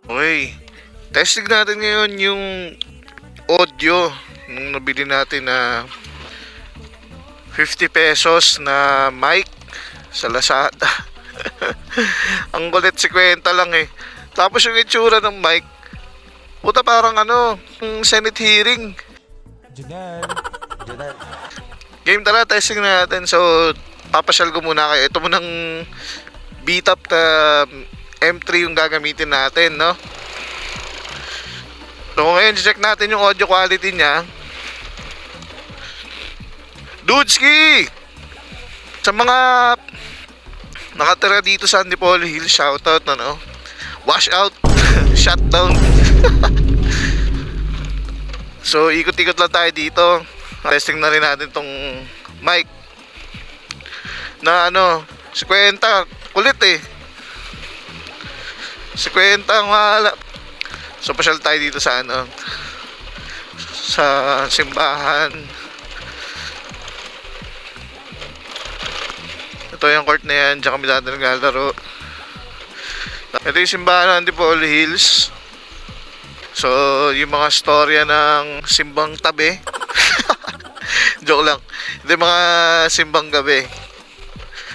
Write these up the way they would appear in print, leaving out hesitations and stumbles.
Okay, testing natin ngayon yung audio nung nabili natin na 50 pesos na mic sa Lazada. Ang kulit, 50 lang eh. Tapos yung itsura ng mic, puta parang Senate hearing. Junel. Game, tara, testing natin. So, papasyal ko muna kayo. Ito munang B-Top na M3 yung gagamitin natin, no? So, ngayon, check natin yung audio quality niya. Dudski! Sa mga nakatira dito sa Antipolo Hill, shoutout, wash out, shutdown. So, ikot-ikot lang tayo dito. Testing na rin natin tong mic na 50, kulit eh. 50 ang mahala. So, pasyal tayo dito sa sa simbahan. Ito yung court na yan, diyan kami dati naglalaro. Ito yung simbahan ng Antipolo Hills. So, yung mga storya ng simbang tabi. Joke lang. Ito yung mga simbang gabi.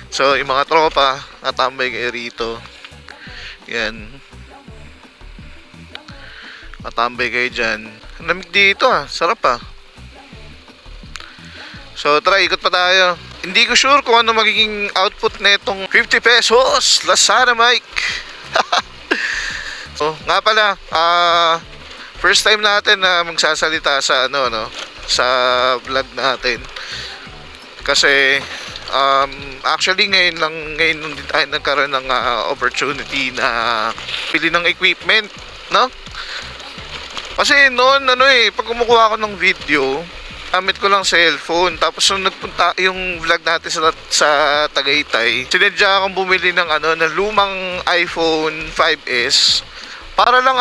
So, yung mga tropa natambay kayo rito. Yan. Natambay kayo dyan. Lamig dito sarap So, tara, ikot pa tayo. Hindi ko sure kung ano magiging output na itong 50 pesos Lazada mic. So, nga pala, first time natin na magsasalita sa sa vlog natin. Kasi actually ngayon din tayo nagkaroon ng opportunity na pili ng equipment, no? Kasi noon pag kumukuha ako ng video, gamit ko lang cellphone. Tapos nung nagpunta yung vlog natin sa Tagaytay, sinadya akong bumili ng ng lumang iPhone 5S para lang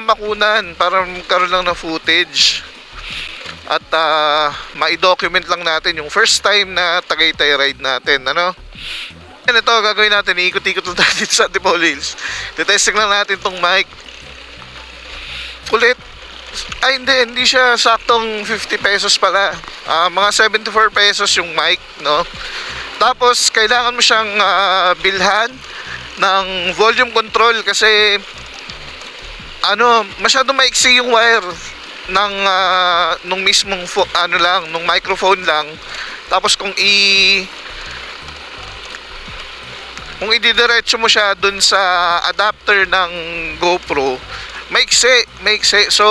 makunan, para magkaroon lang ng footage at ma-document lang natin yung first time na Tagaytay ride natin, And ito gagawin natin, ikot-ikot lang tayo dito sa Antipolo Hills. Testing lang natin tong mic. Kulit. Ay, hindi siya saktong 50 pesos pala. Mga 74 pesos yung mic, no? Tapos, kailangan mo siyang bilhan ng volume control kasi masyado maiksi yung wire ng nung mismong nung microphone lang. Tapos kung ididiretso mo siya dun sa adapter ng GoPro, maiksi. So,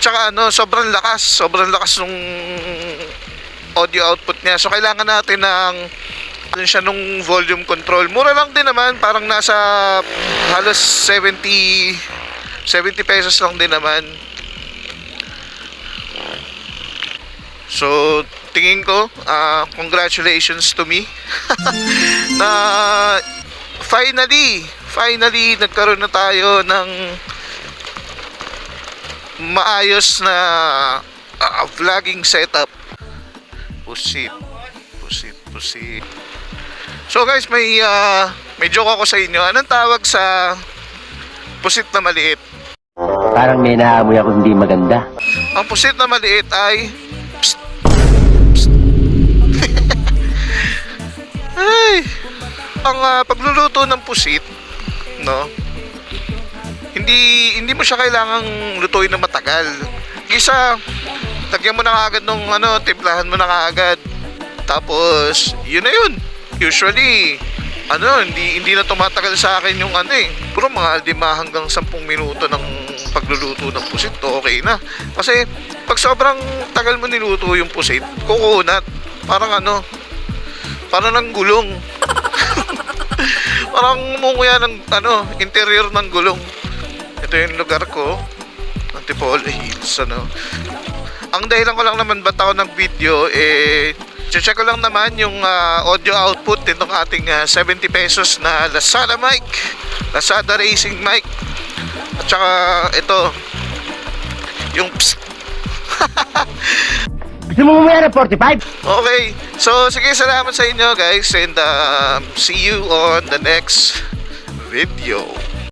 tsaka sobrang lakas nung audio output niya. So, kailangan natin ng nung volume control. Mura lang din naman, parang nasa halos 70 pesos lang din naman. So, tingin ko, congratulations to me. Na finally nagkaroon na tayo ng maayos na vlogging setup. Pusit. So guys, may joke ako sa inyo. Anong tawag sa pusit na maliit? Parang may naamoy ako hindi maganda. Ang pusit na maliit ay psst. Ay, ang pagluluto ng pusit, hindi mo siya kailangang lutuin na matagal. Isa, lagyan mo na agad nung timplahan mo na agad. Tapos, yun na yun. Usually, hindi na tumatagal sa akin yung puro mga 5 hanggang 10 minuto ng pagluluto ng pusit, okay na. Kasi, pag sobrang tagal mo niluto yung pusit, kukunat. Parang ng gulong. Parang munguya ng interior ng gulong. Ito yung lugar ko, Antipolo Hills. Ang dahilan ko lang naman ba't ako nag-video, check ko lang naman yung audio output nitong ating 70 pesos na Lazada mic, Lazada racing mic. At saka ito yung Gusto mo mamaya ng 45? Okay, so sige, salamat sa inyo guys, and see you on the next video.